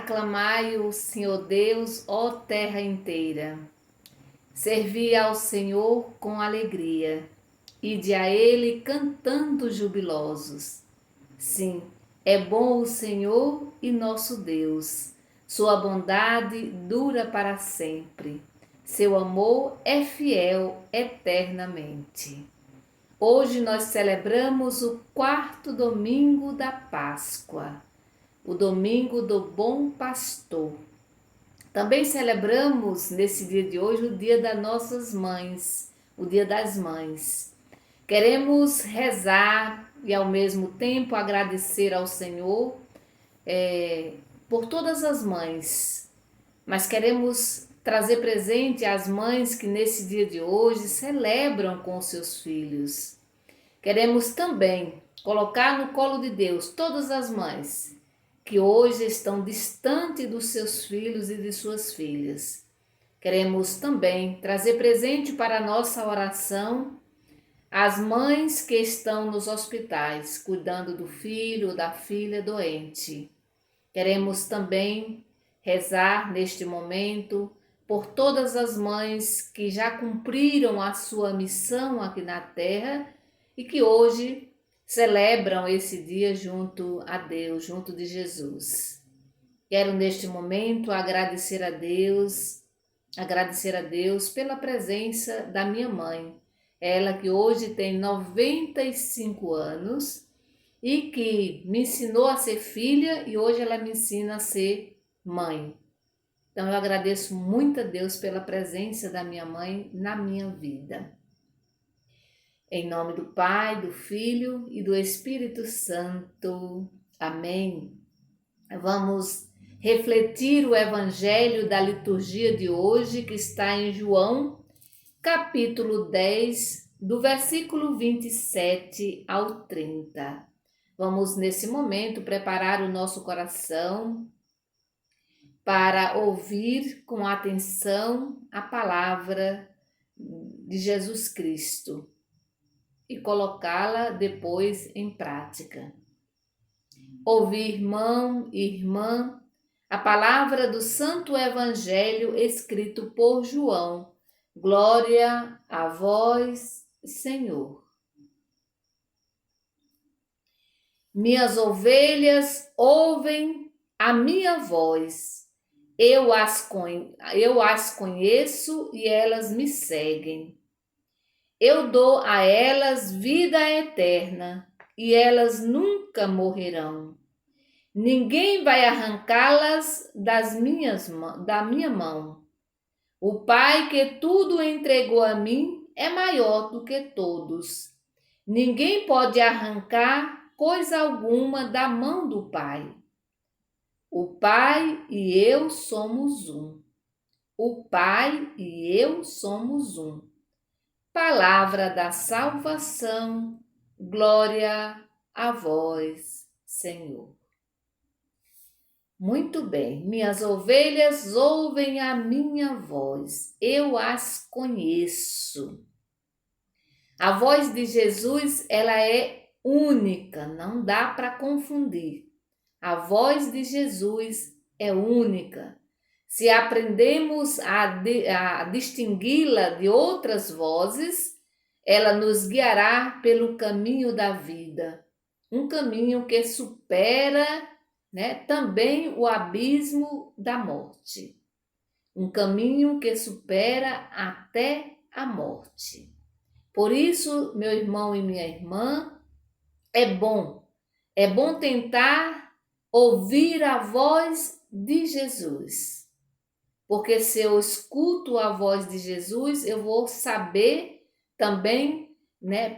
Aclamai o Senhor Deus, ó terra inteira. Servi ao Senhor com alegria, ide a Ele cantando jubilosos. Sim, é bom o Senhor e nosso Deus. Sua bondade dura para sempre. Seu amor é fiel eternamente. Hoje nós celebramos o 4º domingo da Páscoa, o domingo do Bom Pastor. Também celebramos nesse dia de hoje o dia das nossas mães, o dia das mães. Queremos rezar e ao mesmo tempo agradecer ao Senhor por todas as mães, mas queremos trazer presente às mães que nesse dia de hoje celebram com os seus filhos. Queremos também colocar no colo de Deus todas as mães que hoje estão distantes dos seus filhos e de suas filhas. Queremos também trazer presente para a nossa oração as mães que estão nos hospitais, cuidando do filho ou da filha doente. Queremos também rezar neste momento por todas as mães que já cumpriram a sua missão aqui na terra e que hoje celebram esse dia junto a Deus, junto de Jesus. Quero neste momento agradecer a Deus pela presença da minha mãe, ela que hoje tem 95 anos e que me ensinou a ser filha e hoje ela me ensina a ser mãe. Então eu agradeço muito a Deus pela presença da minha mãe na minha vida. Em nome do Pai, do Filho e do Espírito Santo. Amém. Vamos refletir o Evangelho da liturgia de hoje, que está em João, capítulo 10, do versículo 27 ao 30. Vamos, nesse momento, preparar o nosso coração para ouvir com atenção a palavra de Jesus Cristo e colocá-la depois em prática. Ouvi, irmão e irmã, a palavra do Santo Evangelho escrito por João. Glória a vós, Senhor. Minhas ovelhas ouvem a minha voz. Eu as conheço e elas me seguem. Eu dou a elas vida eterna e elas nunca morrerão. Ninguém vai arrancá-las da minha mão. O Pai que tudo entregou a mim é maior do que todos. Ninguém pode arrancar coisa alguma da mão do Pai. O Pai e eu somos um. O Pai e eu somos um. Palavra da salvação, glória a vós, Senhor. Muito bem, minhas ovelhas ouvem a minha voz, eu as conheço. A voz de Jesus, ela é única, não dá para confundir. A voz de Jesus é única. Se aprendemos a distingui-la de outras vozes, ela nos guiará pelo caminho da vida. Um caminho que supera, também o abismo da morte. Um caminho que supera até a morte. Por isso, meu irmão e minha irmã, é bom tentar ouvir a voz de Jesus. Porque se eu escuto a voz de Jesus, eu vou saber também,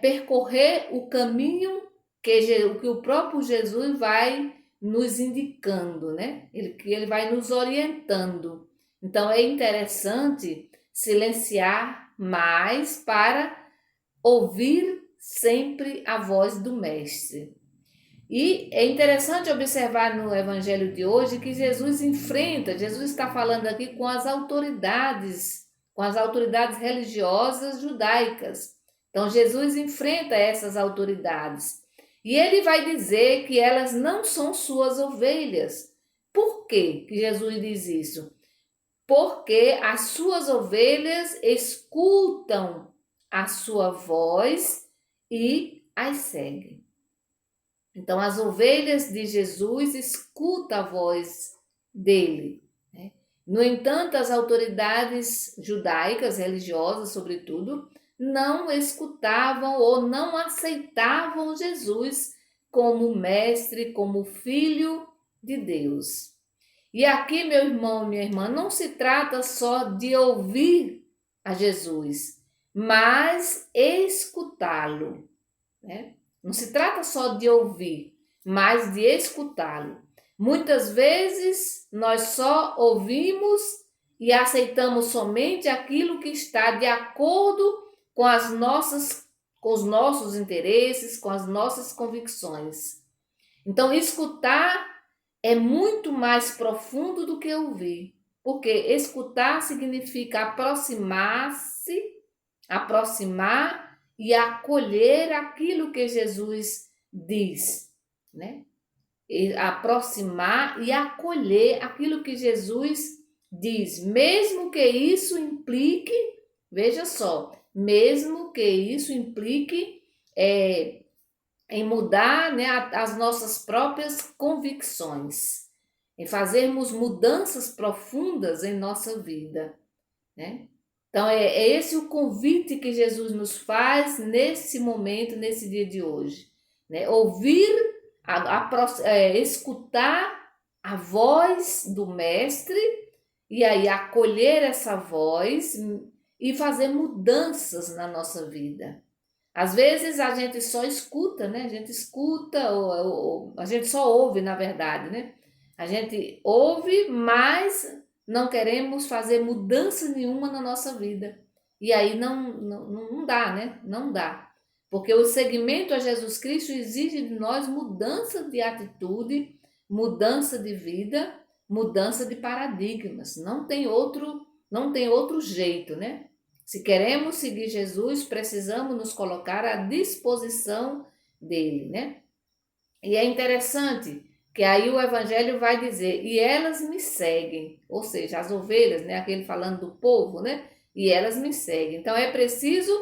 percorrer o caminho que o próprio Jesus vai nos indicando, Ele vai nos orientando. Então é interessante silenciar mais para ouvir sempre a voz do Mestre. E é interessante observar no Evangelho de hoje que Jesus está falando aqui com as autoridades religiosas judaicas. Então Jesus enfrenta essas autoridades. E ele vai dizer que elas não são suas ovelhas, Por que Jesus diz isso? Porque as suas ovelhas escutam a sua voz e as seguem. Então, as ovelhas de Jesus escutam a voz dele, né? No entanto, as autoridades judaicas, religiosas, sobretudo, não escutavam ou não aceitavam Jesus como mestre, como filho de Deus. E aqui, meu irmão, minha irmã, não se trata só de ouvir a Jesus, mas escutá-lo, né? Não se trata só de ouvir, mas de escutá-lo. Muitas vezes nós só ouvimos e aceitamos somente aquilo que está de acordo com com os nossos interesses, com as nossas convicções. Então, escutar é muito mais profundo do que ouvir, porque escutar significa aproximar-se, aproximar e acolher aquilo que Jesus diz, né? E aproximar e acolher aquilo que Jesus diz, mesmo que isso implique, veja só, mesmo que isso implique em mudar, né, as nossas próprias convicções, em fazermos mudanças profundas em nossa vida, né? Então, é esse o convite que Jesus nos faz nesse momento, nesse dia de hoje, né? Ouvir, escutar a voz do Mestre e aí acolher essa voz e fazer mudanças na nossa vida. Às vezes a gente só escuta, né? A gente escuta, ou a gente só ouve, na verdade, né? A gente ouve, mas não queremos fazer mudança nenhuma na nossa vida. E aí não dá, né? Não dá. Porque o seguimento a Jesus Cristo exige de nós mudança de atitude, mudança de vida, mudança de paradigmas. Não tem outro jeito, né? Se queremos seguir Jesus, precisamos nos colocar à disposição dele, né? E é interessante que aí o evangelho vai dizer, e elas me seguem, ou seja, as ovelhas, né? Aquele falando do povo, né? E elas me seguem. Então é preciso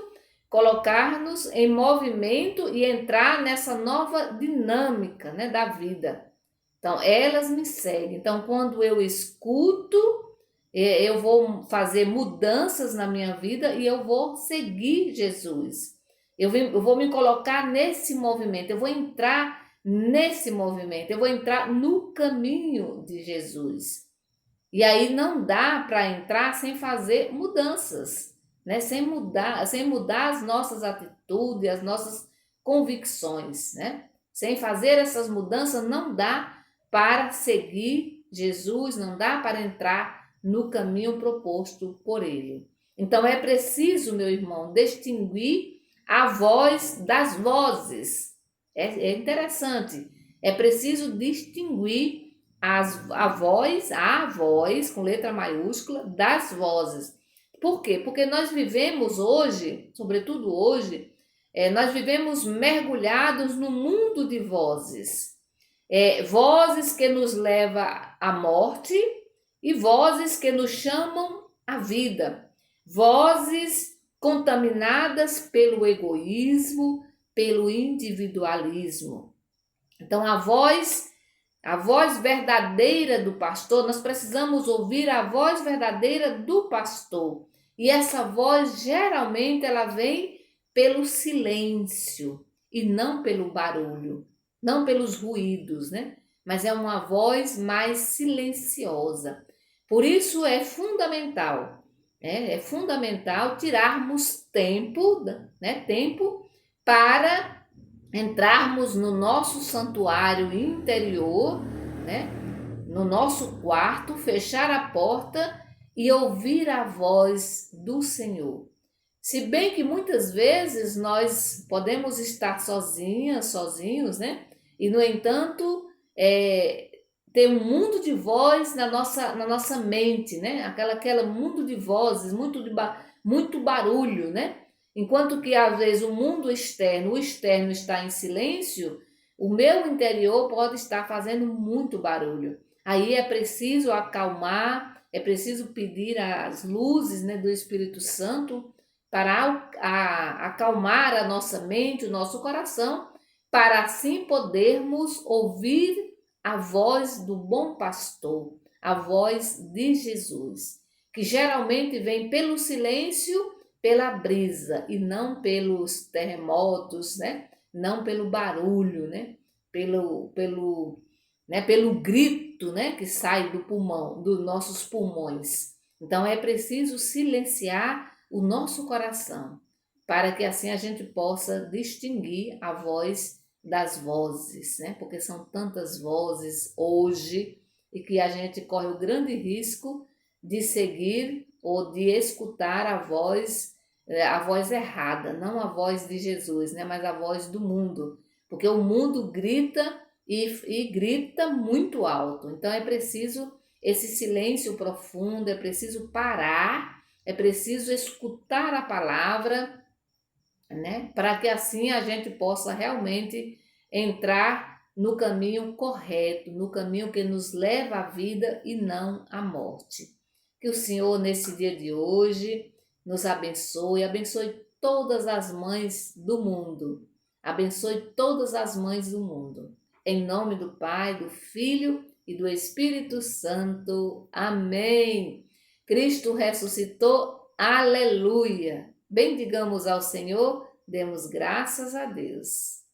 colocar-nos em movimento e entrar nessa nova dinâmica, né, da vida. Então, elas me seguem. Então, quando eu escuto, eu vou fazer mudanças na minha vida e eu vou seguir Jesus. Eu vou me colocar nesse movimento, eu vou entrar nesse movimento, eu vou entrar no caminho de Jesus. E aí não dá para entrar sem fazer mudanças, né? Sem mudar as nossas atitudes, as nossas convicções, né? Sem fazer essas mudanças não dá para seguir Jesus, não dá para entrar no caminho proposto por ele. Então é preciso, meu irmão, distinguir a voz das vozes. É interessante. É preciso distinguir a voz, com letra maiúscula, das vozes. Por quê? Porque nós vivemos hoje, sobretudo hoje, nós vivemos mergulhados no mundo de vozes. Vozes que nos levam à morte e vozes que nos chamam à vida. Vozes contaminadas pelo egoísmo, pelo individualismo. Então, a voz verdadeira do pastor, nós precisamos ouvir a voz verdadeira do pastor. E essa voz, geralmente, ela vem pelo silêncio e não pelo barulho, não pelos ruídos, né? Mas é uma voz mais silenciosa. Por isso é fundamental, é fundamental tirarmos tempo, né? Tempo para entrarmos no nosso santuário interior, né? No nosso quarto, fechar a porta e ouvir a voz do Senhor. Se bem que muitas vezes nós podemos estar sozinhos, né? E, no entanto, ter um mundo de voz na nossa mente, né? Aquela mundo de vozes, muito barulho, né? Enquanto que, às vezes, o externo está em silêncio, o meu interior pode estar fazendo muito barulho. Aí é preciso acalmar, é preciso pedir as luzes, né, do Espírito Santo para acalmar a nossa mente, o nosso coração, para assim podermos ouvir a voz do bom pastor, a voz de Jesus, que geralmente vem pelo silêncio, pela brisa e não pelos terremotos, né? Não pelo barulho, né? Pelo grito, né, que sai do pulmão, dos nossos pulmões. Então é preciso silenciar o nosso coração, para que assim a gente possa distinguir a voz das vozes, né? Porque são tantas vozes hoje e que a gente corre o grande risco de seguir ou de escutar a voz errada, não a voz de Jesus, né? Mas a voz do mundo, porque o mundo grita e grita muito alto. Então é preciso esse silêncio profundo, é preciso parar, é preciso escutar a palavra, né? Para que assim a gente possa realmente entrar no caminho correto, no caminho que nos leva à vida e não à morte. Que o Senhor, nesse dia de hoje, nos abençoe, abençoe todas as mães do mundo, abençoe todas as mães do mundo. Em nome do Pai, do Filho e do Espírito Santo. Amém. Cristo ressuscitou. Aleluia. Bendigamos ao Senhor, demos graças a Deus.